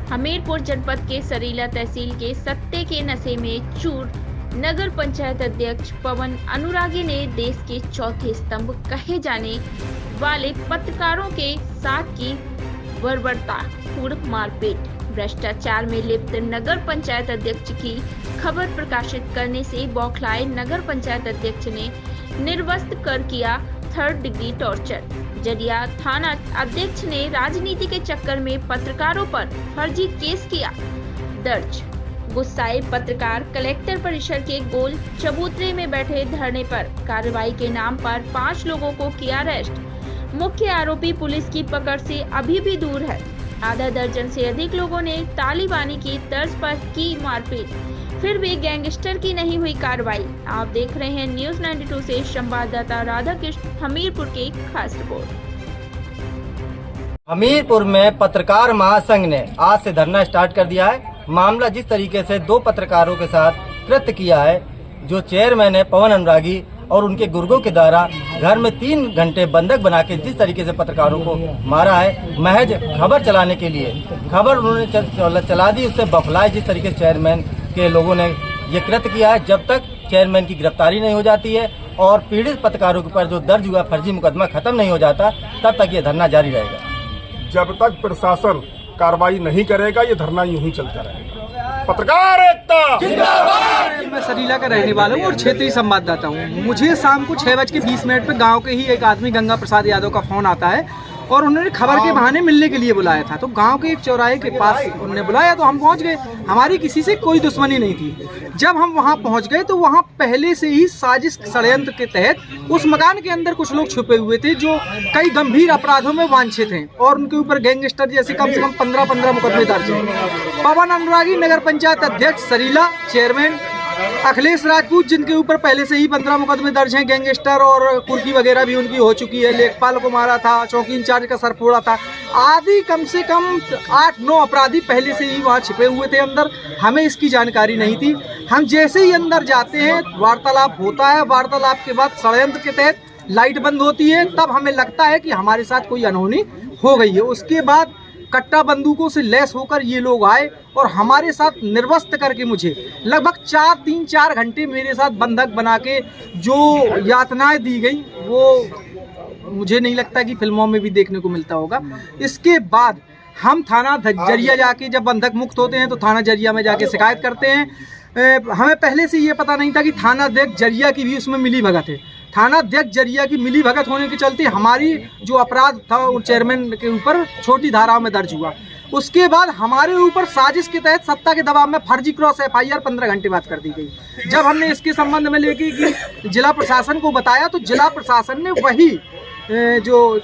हमीरपुर जनपद के सरीला तहसील के सत्ते के नशे में चूर नगर पंचायत अध्यक्ष पवन अनुरागी ने देश के चौथे स्तंभ कहे जाने वाले पत्रकारों के साथ की बर्बरतापूर्ण मारपीट। भ्रष्टाचार में लिप्त नगर पंचायत अध्यक्ष की खबर प्रकाशित करने से बौखलाए नगर पंचायत अध्यक्ष ने निर्वस्त्र कर किया 3rd डिग्री टॉर्चर। जरिया थाना अध्यक्ष ने राजनीति के चक्कर में पत्रकारों पर फर्जी केस किया दर्ज। गुस्साए पत्रकार कलेक्टर परिसर के गोल चबूतरे में बैठे धरने पर कार्रवाई के नाम पर 5 लोगों को किया अरेस्ट। मुख्य आरोपी पुलिस की पकड़ से अभी भी दूर है। आधा दर्जन से अधिक लोगों ने तालिबानी की तर्ज पर की मारपीट, फिर भी गैंगस्टर की नहीं हुई कार्रवाई। आप देख रहे हैं न्यूज़ 92 से संवाददाता राधा कृष्ण हमीरपुर की खास रिपोर्ट। हमीरपुर में पत्रकार महासंघ ने आज से धरना स्टार्ट कर दिया है। मामला जिस तरीके से 2 पत्रकारों के साथ कृत्य किया है, जो चेयरमैन है पवन अनुरागी और उनके गुर्गों के द्वारा घर में 3 घंटे बंधक बना के जिस तरीके से पत्रकारों को मारा है, महज खबर चलाने के लिए खबर उन्होंने चला दी। उससे बौखलाए जिस तरीके से चेयरमैन के लोगों ने ये कृत्य किया है। जब तक चेयरमैन की गिरफ्तारी नहीं हो जाती है और पीड़ित पत्रकारों के ऊपर जो दर्ज हुआ फर्जी मुकदमा खत्म नहीं हो जाता, तब तक ये धरना जारी रहेगा। जब तक प्रशासन कार्रवाई नहीं करेगा ये धरना यूं ही चलता रहेगा। पत्रकार एकता जिंदाबाद। मैं सरीला का रहने वाला हूँ और क्षेत्रीय संवाददाता हूँ। मुझे शाम को 6:20 पे गांव के ही एक आदमी गंगा प्रसाद यादव का फोन आता है और उन्होंने खबर के बहाने मिलने के लिए बुलाया था। तो गांव के एक चौराहे के पास उन्होंने बुलाया तो हम पहुंच गए। हमारी किसी से कोई दुश्मनी नहीं थी। जब हम वहां पहुंच गए तो वहां पहले से ही साजिश षड्यंत्र के तहत उस मकान के अंदर कुछ लोग छुपे हुए थे जो कई गंभीर अपराधों में वांछित हैं और उनके ऊपर गैंगस्टर जैसे कम से कम 15 मुकदमे दर्ज हैं। पवन अनुरागी नगर पंचायत अध्यक्ष सरीला, चेयरमैन अखिलेश राजपूत जिनके ऊपर पहले से ही 15 मुकदमे दर्ज हैं, गैंगस्टर और कुर्की वगैरह भी उनकी हो चुकी है, लेखपाल को मारा था, चौकी इंचार्ज का सर फोड़ा था आदि, कम से कम 8-9 अपराधी पहले से ही वहाँ छिपे हुए थे अंदर। हमें इसकी जानकारी नहीं थी। हम जैसे ही अंदर जाते हैं वार्तालाप होता है, वार्तालाप के बाद षड्यंत्र के तहत लाइट बंद होती है, तब हमें लगता है कि हमारे साथ कोई अनहोनी हो गई है। उसके बाद कट्टा बंदूकों से लैस होकर ये लोग आए और हमारे साथ निर्वस्त्र करके मुझे लगभग 3-4 घंटे मेरे साथ बंधक बना के जो यातनाएं दी गई वो मुझे नहीं लगता कि फिल्मों में भी देखने को मिलता होगा। इसके बाद हम थाना जरिया जाके जब बंधक मुक्त होते हैं तो थाना जरिया में जाके शिकायत करते हैं। हमें पहले से ये पता नहीं था कि थाना अध्यक्ष जरिया की भी उसमें मिली भगत है। थाना अध्यक्ष जरिया की मिली भगत होने के चलते हमारी जो अपराध था वो चेयरमैन के ऊपर छोटी धाराओं में दर्ज हुआ। उसके बाद हमारे ऊपर साजिश के तहत सत्ता के दबाव में फर्जी क्रॉस FIR 15 घंटे बाद कर दी गई। जब हमने इसके संबंध में लेके कि जिला प्रशासन को बताया तो जिला प्रशासन ने वही जो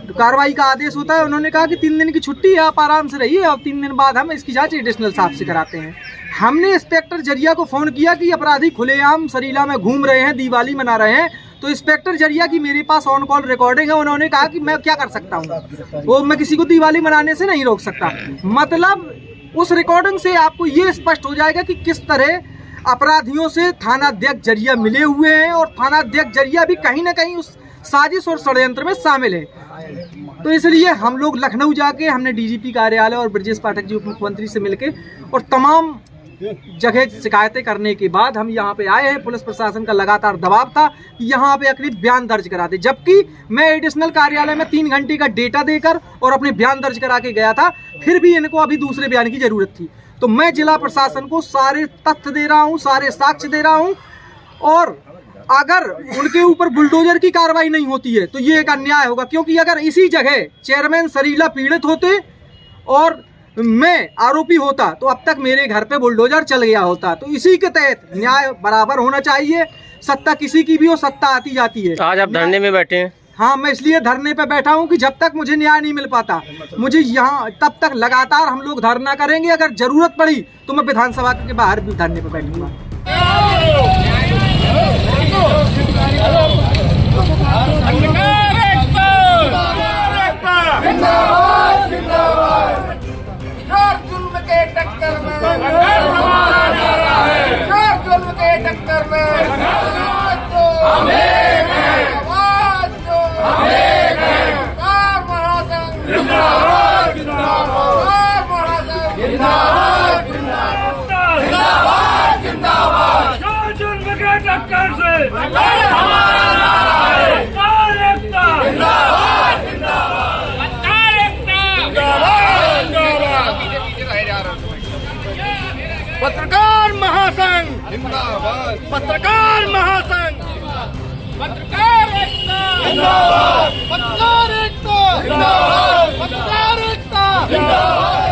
कार्रवाई का आदेश होता है, उन्होंने कहा कि 3 दिन की छुट्टी है, आप आराम से रहिए और 3 दिन बाद हम इसकी जांच एडिशनल साहब से कराते हैं। हमने इंस्पेक्टर जरिया को फोन किया कि अपराधी खुलेआम सरीला में घूम रहे हैं, दिवाली मना रहे हैं। तो इंस्पेक्टर जरिया की मेरे पास ऑन कॉल रिकॉर्डिंग है। उन्होंने कहा कि मैं क्या कर सकता हूँ, वो मैं किसी को दिवाली मनाने से नहीं रोक सकता। मतलब उस रिकॉर्डिंग से आपको ये स्पष्ट हो जाएगा कि किस तरह अपराधियों से थाना अध्यक्ष जरिया मिले हुए हैं और थाना अध्यक्ष जरिया भी कहीं ना कहीं उस साजिश और षड्यंत्र में शामिल है। तो इसलिए हम लोग लखनऊ जाके हमने DGP कार्यालय और ब्रजेश पाठक जी उप मुख्यमंत्री से मिलके और तमाम जगह शिकायतें करने के बाद हम यहाँ पे आए हैं। पुलिस प्रशासन का लगातार दबाव था कि यहाँ पे अकलित बयान दर्ज करा दे, जबकि मैं एडिशनल कार्यालय में 3 घंटे का डेटा देकर और अपने बयान दर्ज करा के गया था, फिर भी इनको अभी दूसरे बयान की जरूरत थी। तो मैं जिला प्रशासन को सारे तथ्य दे रहा हूँ, सारे साक्ष्य दे रहा हूँ और अगर उनके ऊपर बुलडोजर की कार्रवाई नहीं होती है तो ये एक अन्याय होगा। क्योंकि अगर इसी जगह चेयरमैन सरीला पीड़ित होते और मैं आरोपी होता तो अब तक मेरे घर पे बुलडोजर चल गया होता। तो इसी के तहत न्याय बराबर होना चाहिए। सत्ता किसी की भी हो, सत्ता आती जाती है। आज आप धरने में बैठे हैं? हाँ, मैं इसलिए धरने पे बैठा हूँ कि जब तक मुझे न्याय नहीं मिल पाता मुझे यहाँ तब तक लगातार हम लोग धरना करेंगे। अगर जरूरत पड़ी तो मैं विधानसभा के बाहर भी धरने पे बैठूंगा। पत्रकार महासंघ जिंदाबाद, पत्रकार महासंघ, पत्रकार एकता जिंदाबाद, पत्रकार एकता जिंदाबाद, पत्रकार एकता जिंदाबाद।